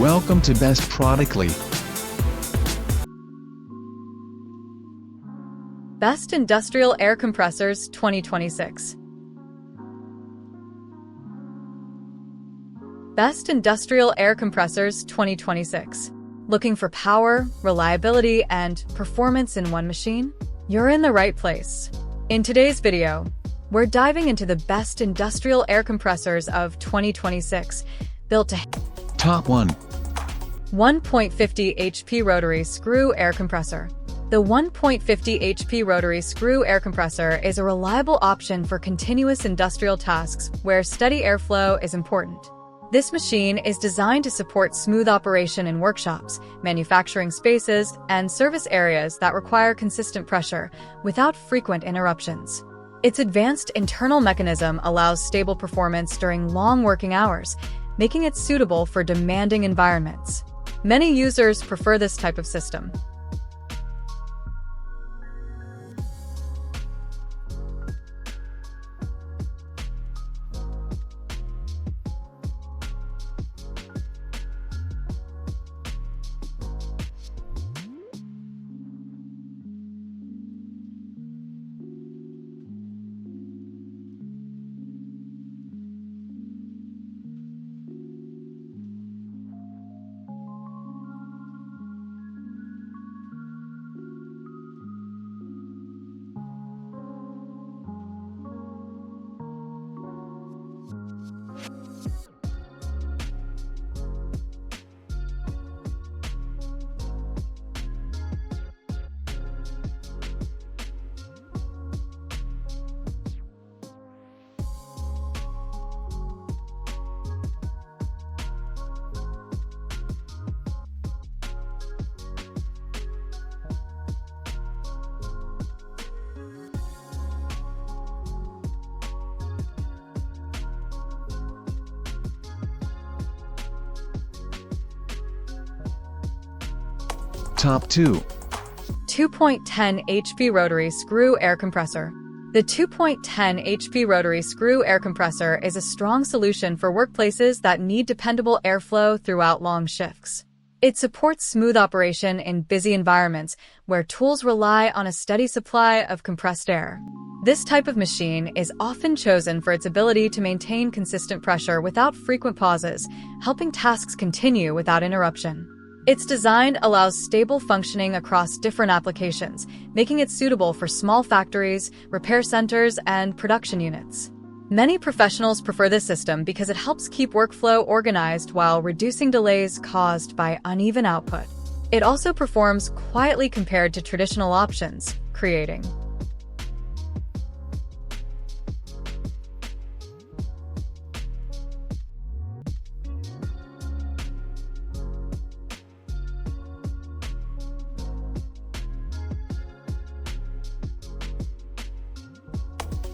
Welcome to Best Productly. Best Industrial Air Compressors 2026. Best Industrial Air Compressors 2026. Looking for power, reliability, and performance in one machine? You're in the right place. In today's video, we're diving into the best industrial air compressors of 2026, built to Top 1. 1.50 HP Rotary Screw Air Compressor. The 1.50 HP Rotary Screw Air Compressor is a reliable option for continuous industrial tasks where steady airflow is important. This machine is designed to support smooth operation in workshops, manufacturing spaces, and service areas that require consistent pressure without frequent interruptions. Its advanced internal mechanism allows stable performance during long working hours, making it suitable for demanding environments. Many users prefer this type of system. Top 2. 2.10 HP Rotary Screw Air Compressor. The 2.10 HP Rotary Screw Air Compressor is a strong solution for workplaces that need dependable airflow throughout long shifts. It supports smooth operation in busy environments where tools rely on a steady supply of compressed air. This type of machine is often chosen for its ability to maintain consistent pressure without frequent pauses, helping tasks continue without interruption. Its design allows stable functioning across different applications, making it suitable for small factories, repair centers, and production units. Many professionals prefer this system because it helps keep workflow organized while reducing delays caused by uneven output. It also performs quietly compared to traditional options, creating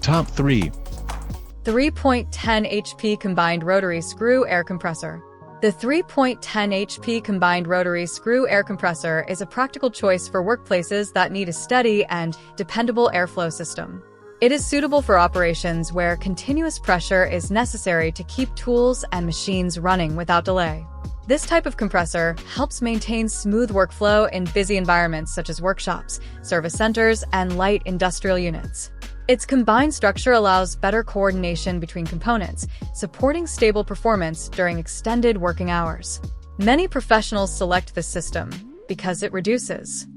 Top 3. 3.10 HP Combined Rotary Screw Air Compressor. The 3.10 HP Combined Rotary Screw Air Compressor is a practical choice for workplaces that need a steady and dependable airflow system. It is suitable for operations where continuous pressure is necessary to keep tools and machines running without delay. This type of compressor helps maintain smooth workflow in busy environments such as workshops, service centers, and light industrial units. Its combined structure allows better coordination between components, supporting stable performance during extended working hours. Many professionals select this system because it reduces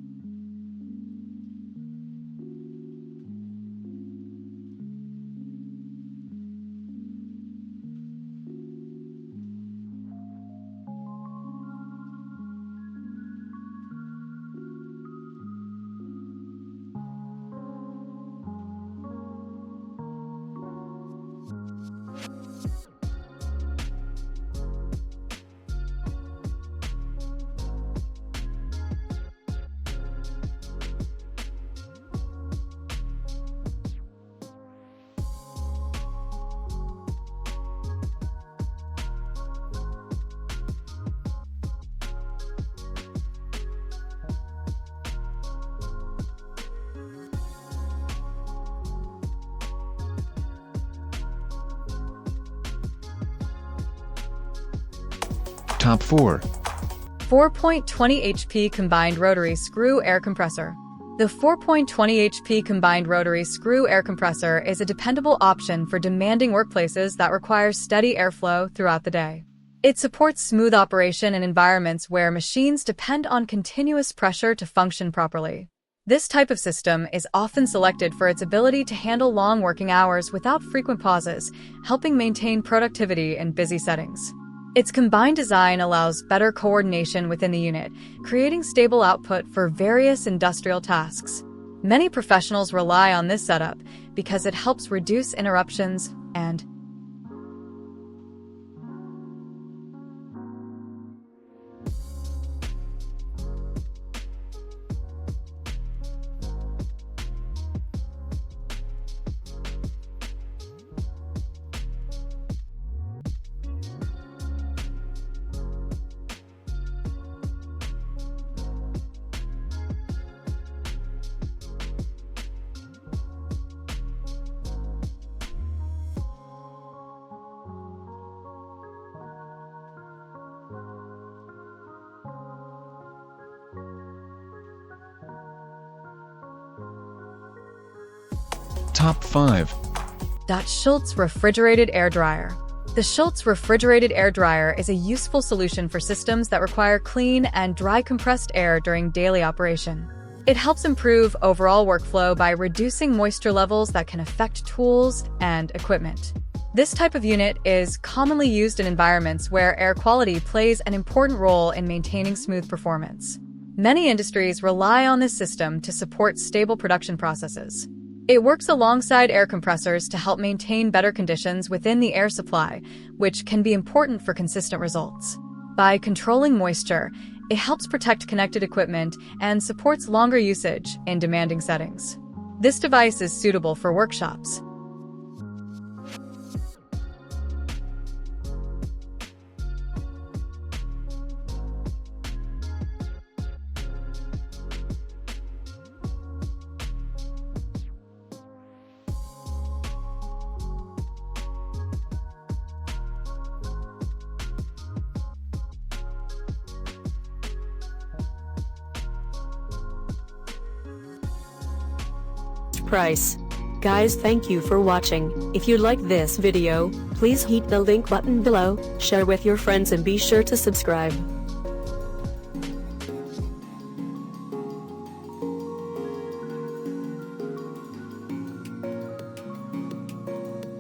Top 4. 4.20 HP Combined Rotary Screw Air Compressor. The 4.20 HP Combined Rotary Screw Air Compressor is a dependable option for demanding workplaces that require steady airflow throughout the day. It supports smooth operation in environments where machines depend on continuous pressure to function properly. This type of system is often selected for its ability to handle long working hours without frequent pauses, helping maintain productivity in busy settings. Its combined design allows better coordination within the unit, creating stable output for various industrial tasks. Many professionals rely on this setup because it helps reduce interruptions and Top 5. SCHULZ Refrigerated Air Dryer. The SCHULZ Refrigerated Air Dryer is a useful solution for systems that require clean and dry compressed air during daily operation. It helps improve overall workflow by reducing moisture levels that can affect tools and equipment. This type of unit is commonly used in environments where air quality plays an important role in maintaining smooth performance. Many industries rely on this system to support stable production processes. It works alongside air compressors to help maintain better conditions within the air supply, which can be important for consistent results. By controlling moisture, it helps protect connected equipment and supports longer usage in demanding settings. This device is suitable for workshops. Price. Guys, thank you for watching. If you like this video, please hit the link button below, share with your friends and be sure to subscribe.